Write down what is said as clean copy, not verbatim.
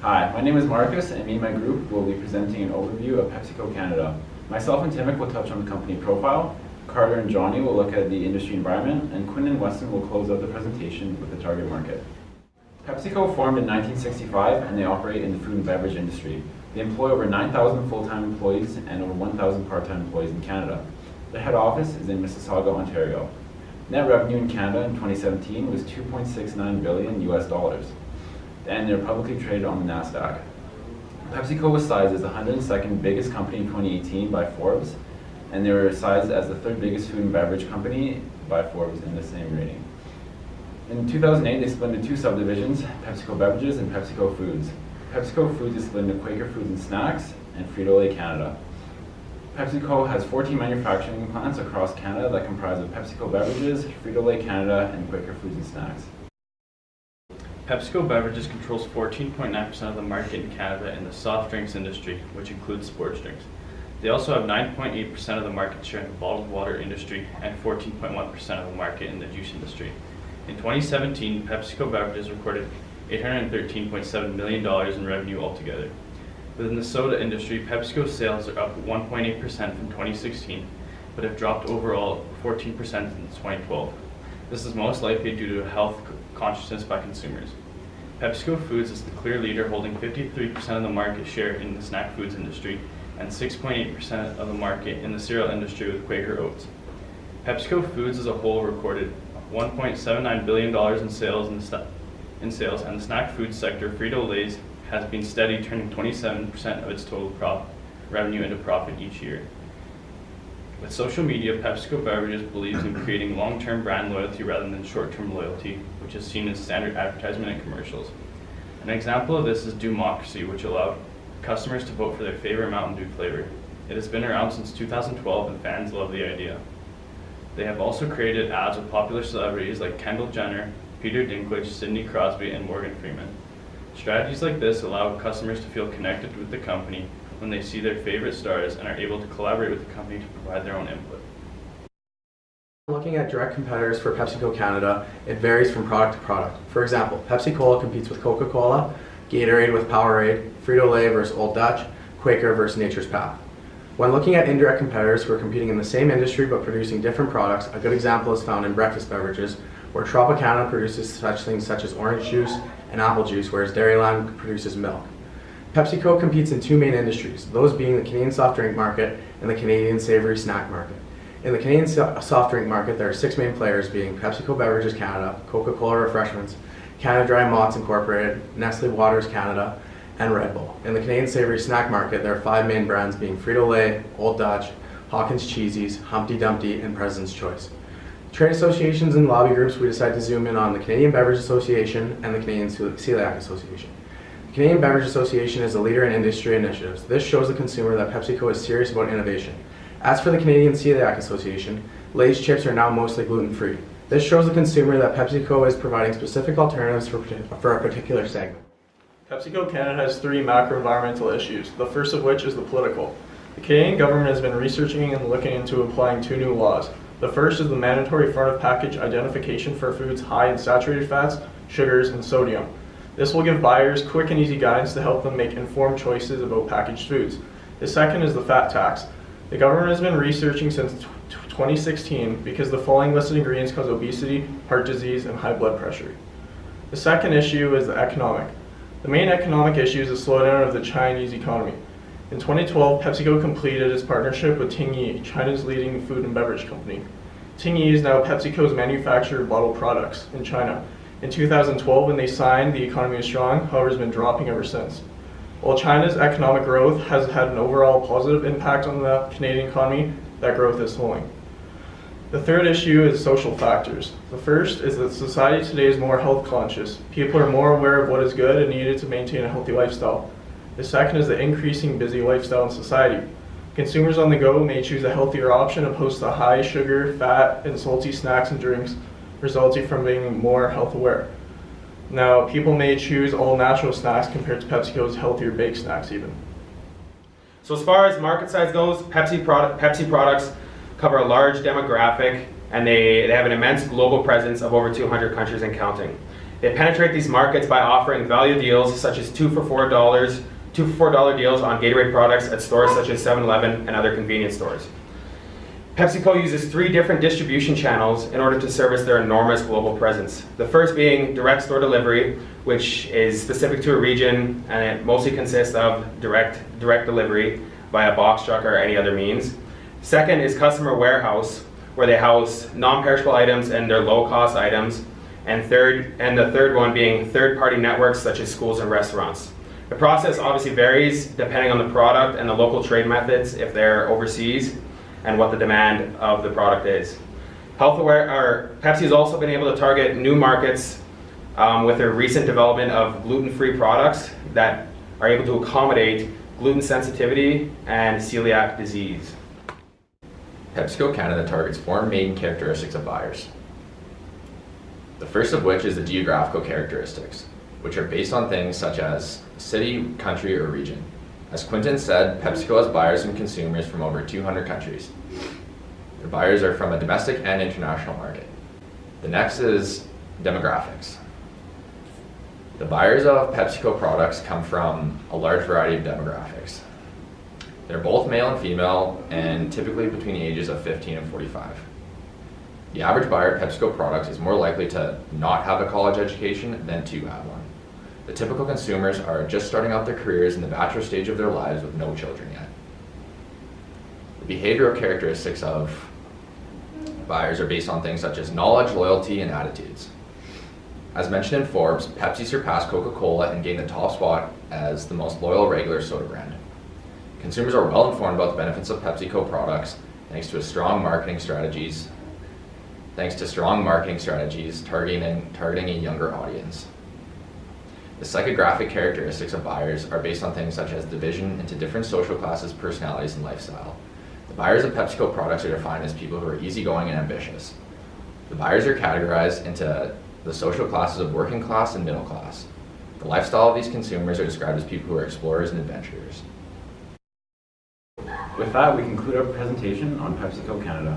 Hi, my name is Marcus, and me and my group will be presenting an overview of PepsiCo Canada. Myself and Timmick will touch on the company profile, Carter and Johnny will look at the industry environment, and Quinn and Weston will close out the presentation with the target market. PepsiCo formed in 1965 and they operate in the food and beverage industry. They employ over 9,000 full-time employees and over 1,000 part-time employees in Canada. Their head office is in Mississauga, Ontario. Net revenue in Canada in 2017 was $2.69 billion US, and they're publicly traded on the NASDAQ. PepsiCo was sized as the 102nd biggest company in 2018 by Forbes, and they were sized as the 3rd biggest food and beverage company by Forbes in the same rating. In 2008, they split into 2 subdivisions, PepsiCo Beverages and PepsiCo Foods. PepsiCo Foods is split into Quaker Foods and Snacks and Frito-Lay Canada. PepsiCo has 14 manufacturing plants across Canada that comprise of PepsiCo Beverages, Frito-Lay Canada, and Quaker Foods and Snacks. PepsiCo Beverages controls 14.9% of the market in Canada in the soft drinks industry, which includes sports drinks. They also have 9.8% of the market share in the bottled water industry and 14.1% of the market in the juice industry. In 2017, PepsiCo Beverages recorded $813.7 million in revenue altogether. Within the soda industry, PepsiCo sales are up 1.8% from 2016, but have dropped overall 14% since 2012. This is most likely due to health consciousness by consumers. PepsiCo Foods is the clear leader, holding 53% of the market share in the snack foods industry and 6.8% of the market in the cereal industry with Quaker Oats. PepsiCo Foods as a whole recorded $1.79 billion in sales, and the snack food sector, Frito-Lay's, has been steady, turning 27% of its total revenue into profit each year. With social media, PepsiCo Beverages believes in creating long-term brand loyalty rather than short-term loyalty, which is seen in standard advertisement and commercials. An example of this is Democracy, which allowed customers to vote for their favorite Mountain Dew flavor. It has been around since 2012 and fans love the idea. They have also created ads with popular celebrities like Kendall Jenner, Peter Dinklage, Sidney Crosby, and Morgan Freeman. Strategies like this allow customers to feel connected with the company when they see their favorite stars and are able to collaborate with the company to provide their own input. Looking at direct competitors for PepsiCo Canada, it varies from product to product. For example, Pepsi-Cola competes with Coca-Cola, Gatorade with Powerade, Frito-Lay versus Old Dutch, Quaker versus Nature's Path. When looking at indirect competitors who are competing in the same industry but producing different products, a good example is found in breakfast beverages, where Tropicana produces such things such as orange juice and apple juice, whereas Dairyland produces milk. PepsiCo competes in 2 main industries, those being the Canadian soft drink market and the Canadian savory snack market. In the Canadian soft drink market, there are 6 main players, being PepsiCo Beverages Canada, Coca-Cola Refreshments, Canada Dry Malts Incorporated, Nestle Waters Canada, and Red Bull. In the Canadian savory snack market, there are 5 main brands, being Frito-Lay, Old Dutch, Hawkins Cheesies, Humpty Dumpty, and President's Choice. Trade associations and lobby groups, we decided to zoom in on the Canadian Beverage Association and the Canadian Celiac Association. The Canadian Beverage Association is a leader in industry initiatives. This shows the consumer that PepsiCo is serious about innovation. As for the Canadian Celiac Association, Lay's chips are now mostly gluten-free. This shows the consumer that PepsiCo is providing specific alternatives for a particular segment. PepsiCo Canada has 3 macro-environmental issues, the first of which is the political. The Canadian government has been researching and looking into applying 2 new laws. The first is the mandatory front-of-package identification for foods high in saturated fats, sugars, and sodium. This will give buyers quick and easy guidance to help them make informed choices about packaged foods. The second is the fat tax. The government has been researching since 2016 because the following listed ingredients cause obesity, heart disease, and high blood pressure. The second issue is the economic. The main economic issue is the slowdown of the Chinese economy. In 2012, PepsiCo completed its partnership with Tingyi, China's leading food and beverage company. Tingyi is now PepsiCo's manufacturer of bottled products in China. In 2012, when they signed, the economy was strong, however, has been dropping ever since. While China's economic growth has had an overall positive impact on the Canadian economy, that growth is slowing. The third issue is social factors. The first is that society today is more health conscious. People are more aware of what is good and needed to maintain a healthy lifestyle. The second is the increasing busy lifestyle in society. Consumers on the go may choose a healthier option opposed to high sugar, fat, and salty snacks and drinks, resulting from being more health aware. Now, people may choose all natural snacks compared to PepsiCo's healthier baked snacks even. So as far as market size goes, Pepsi products cover a large demographic, and they have an immense global presence of over 200 countries and counting. They penetrate these markets by offering value deals such as $2 for $4 deals on Gatorade products at stores such as 7-Eleven and other convenience stores. PepsiCo uses 3 different distribution channels in order to service their enormous global presence. The first being direct store delivery, which is specific to a region, and it mostly consists of direct delivery via box truck or any other means. Second is customer warehouse, where they house non-perishable items and their low-cost items. And the third one being third-party networks such as schools and restaurants. The process obviously varies depending on the product and the local trade methods if they're overseas, and what the demand of the product is. Pepsi has also been able to target new markets with their recent development of gluten-free products that are able to accommodate gluten sensitivity and celiac disease. PepsiCo Canada targets 4 main characteristics of buyers. The first of which is the geographical characteristics, which are based on things such as city, country, or region. As Quinton said, PepsiCo has buyers and consumers from over 200 countries. Their buyers are from a domestic and international market. The next is demographics. The buyers of PepsiCo products come from a large variety of demographics. They're both male and female, and typically between the ages of 15 and 45. The average buyer of PepsiCo products is more likely to not have a college education than to have one. The typical consumers are just starting out their careers in the bachelor stage of their lives with no children yet. The behavioral characteristics of buyers are based on things such as knowledge, loyalty, and attitudes. As mentioned in Forbes, Pepsi surpassed Coca-Cola and gained the top spot as the most loyal regular soda brand. Consumers are well informed about the benefits of PepsiCo products thanks to strong marketing strategies targeting a younger audience. The psychographic characteristics of buyers are based on things such as division into different social classes, personalities, and lifestyle. The buyers of PepsiCo products are defined as people who are easygoing and ambitious. The buyers are categorized into the social classes of working class and middle class. The lifestyle of these consumers are described as people who are explorers and adventurers. With that, we conclude our presentation on PepsiCo Canada.